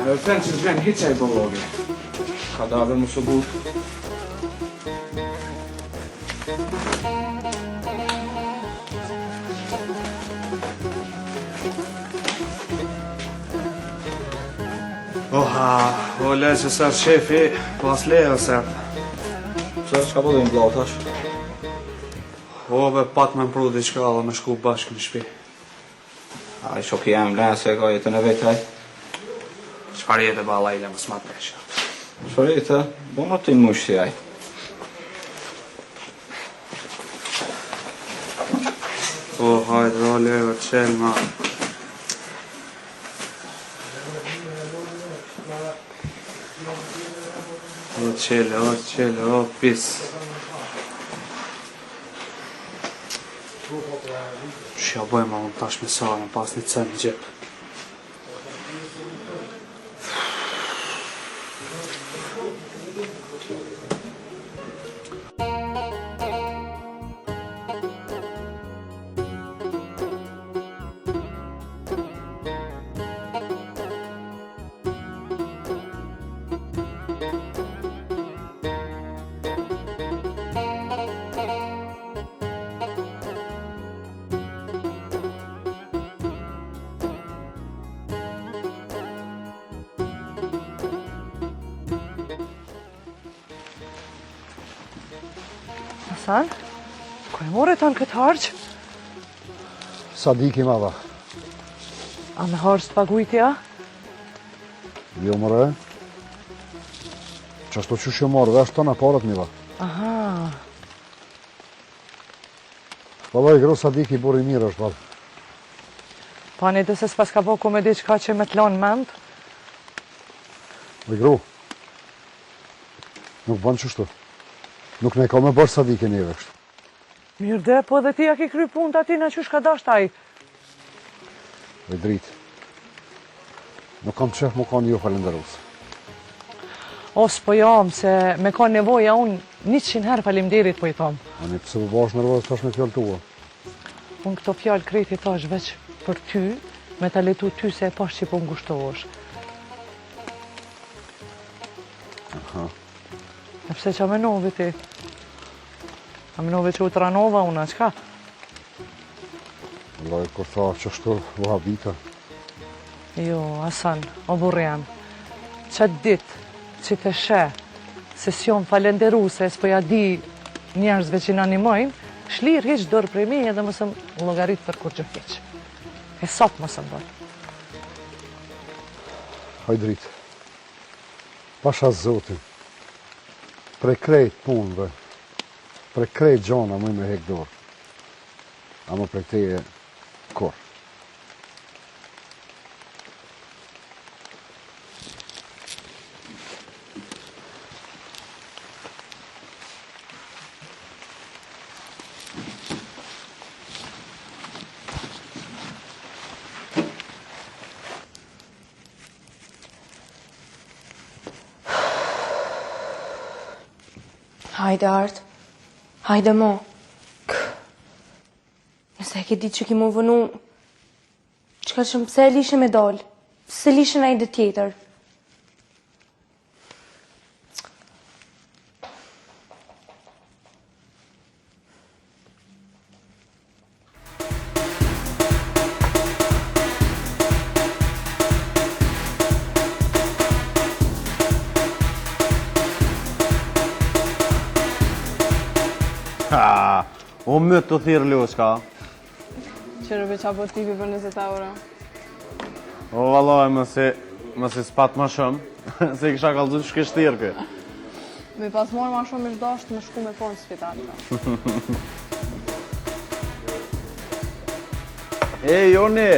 Sen që zhven hiqa I bëllogi. Ka dave më së but. Oha, o le që sërë shefi, pas leje sërë. Që ka përdojnë blau tash? Ove pak me mpru diqka dhe me shku bashkë në shpi. A I shoki jem le se ka jetën e vetaj. Qfar jetë e bala I le më smat presha. Qfar jetë? Bo në të mush si aj. O, hajde, o leve, qel ma. O pis. Që ja bëjma unë tash me sarën pas një cen në gjep. Hasan, ku e more tonë këtë harqë? Sadiki ma dha. A me harqë të pagujtja? Jo mëre. Qashtu që shë morë, vesh tonë e parët mi dha. Aha. Valla I gru Sadiki buri mirë është valla. Pa një dhe se s'pas ka bo komedi qka që me t'lonë mend? I gru. Nuk banë qështu. Nuk ne ka me bërë Sadike njëve kështë. Mirë dhe, po dhe ti a ki kry punë të ati në qysh ka dasht aj? Dhe dritë. Nuk kam të shef mu kanë ju falenderus. Os po jam, se me ka nevoja unë 100 herë falimderit po I thomë. Ani pëse po bash nervoz tash me fjallë tua. Unë këto fjallë kreti tash veç për ty, me ta letu ty se e pash që po ngushtohesh. Aha. E pse që amenovi ti? Amenovi që u të ranova unë, a qka? Vallaj, kur tha që shtu vahabita. Jo, Hasan, o burri jam. Qatë ditë që të she sesion falenderuse, s'po ja di njerëzve që në animojnë, shlirë hiq dorë prej meje dhe mësëm llogarit për kur gjë hiq. E sot mësëm bërë. Haj dritë. Pasha zotin. Prej krejt punëve, prej krejt gjona mëj me hek dorë. Amo prej teje kur. Hajde, Art. Hajde, mo. Nëse e ke ditë që ki mu vënu, qka që pëse e lishe me dollë? Pëse lishe në ajde tjetër? O mëtë të thirë lushka. Qërëve qa po tipi për 20 euro. O valoj, mësi s'pat ma shumë, se I kisha kalëzu që shkështirë kë. Me pas morë ma shumë ish dasht me shku me ponë spital. E, Joni!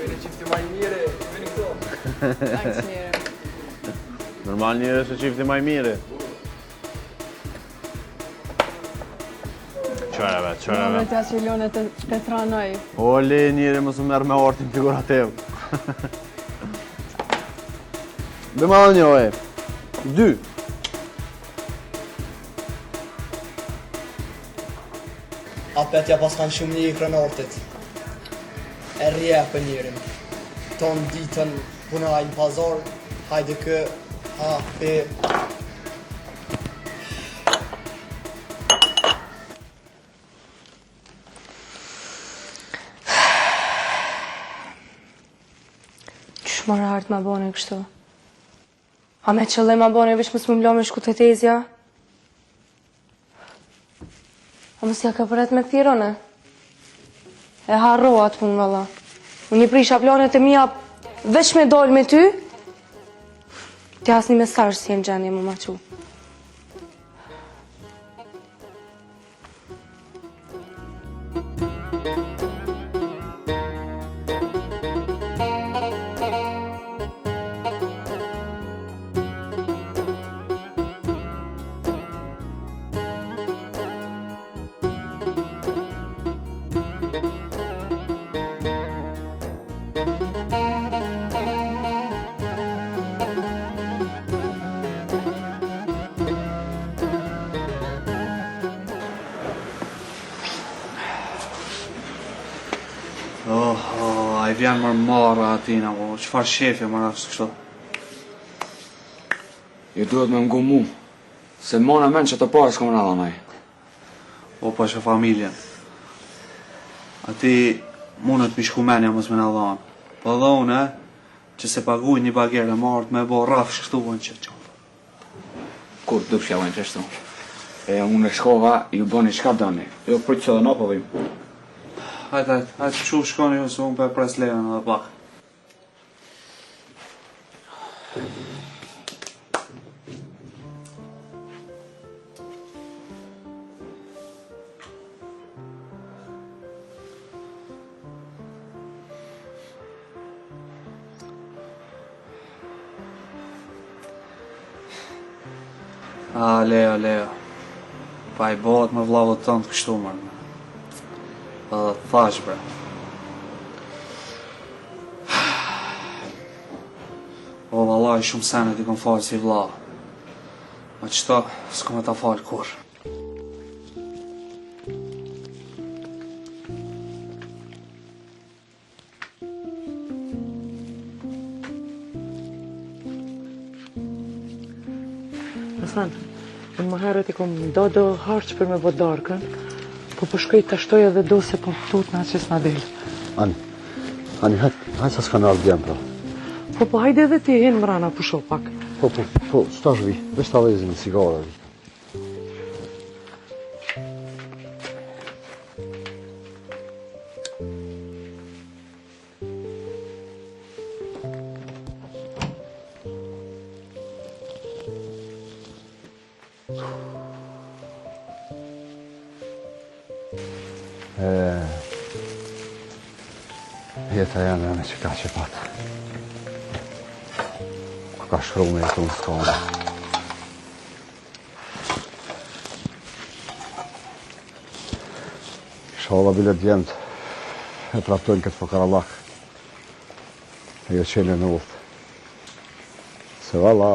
Vene qifti maj mire, vene këto. Thanks, njëre. Normal njëre se qifti maj mire. Qëreve. Në tja që Ilone të tranoj. O, le njëre më së merë me ortin figurativ. Dhe ma dhe një, oje. 2. apetja pas kanë shumë një i krenortit. E rje për njërin. Ton ditën punaj në pazar, hajde kë, ha, pe. Qysh më rart ma bone kështu? A me qëllim ma bone vish mësë më mlo me shku të tezja? A mësë ja ka përret me thirone? E harroat punë valla. Unë i prisha planet e mija veç me dol me ty, të asë një mesazh si e në gjendje më maqu. A i vjen mërë marra atina, po qëfar shefi më rafës kështu? Ju duhet me ngu mu, se mona men që të parë s'kom rada maj. O pa që familjen. A ti mundet mi shku menja mës me në dhanë. Po dhe une, që se paguj një bagere martë me bo rafës kështu vën që qonë. Kur të dupshja vajnë qështu. E unë e shkova, ju bëni qka dëni. Jo, për që dhe na po vim. Hajtë, që shkoni ju se unë për pres lejën edhe pak. Leo. Pa i bëhet me vlavët tënë të kështu mërë. Edhe thash, bre. O, vallaj, shumë senet i kom falë si vla. Ma qëta, s'kom e ta falë kur. Hasan, unë më herët i kom do harq për me bot darkën, po shkoj të ashtoj edhe do se po tut na që s'na del. Ani, hajtë sa s'ka në ardhë djemë, pra. Po hajde edhe ti hinë mrana pusho pak. Po, s'tash vi, veç ta vezin sigara vi. Jeta janë që ka që patë. Ku ka shkru me jetu në s'kone. Shola bile djemët e traptojnë këtë fokarallak. E jo qenë në ullët. Se valla...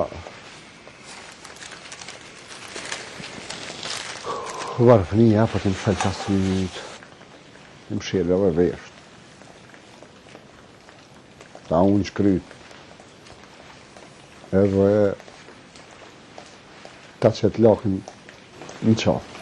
U varë fënija, po t'im fëllë qasë një minutë. T'im shirë dhe veshtë. Ta unë shkryt. Edhe ta qëtë lakin në qafë.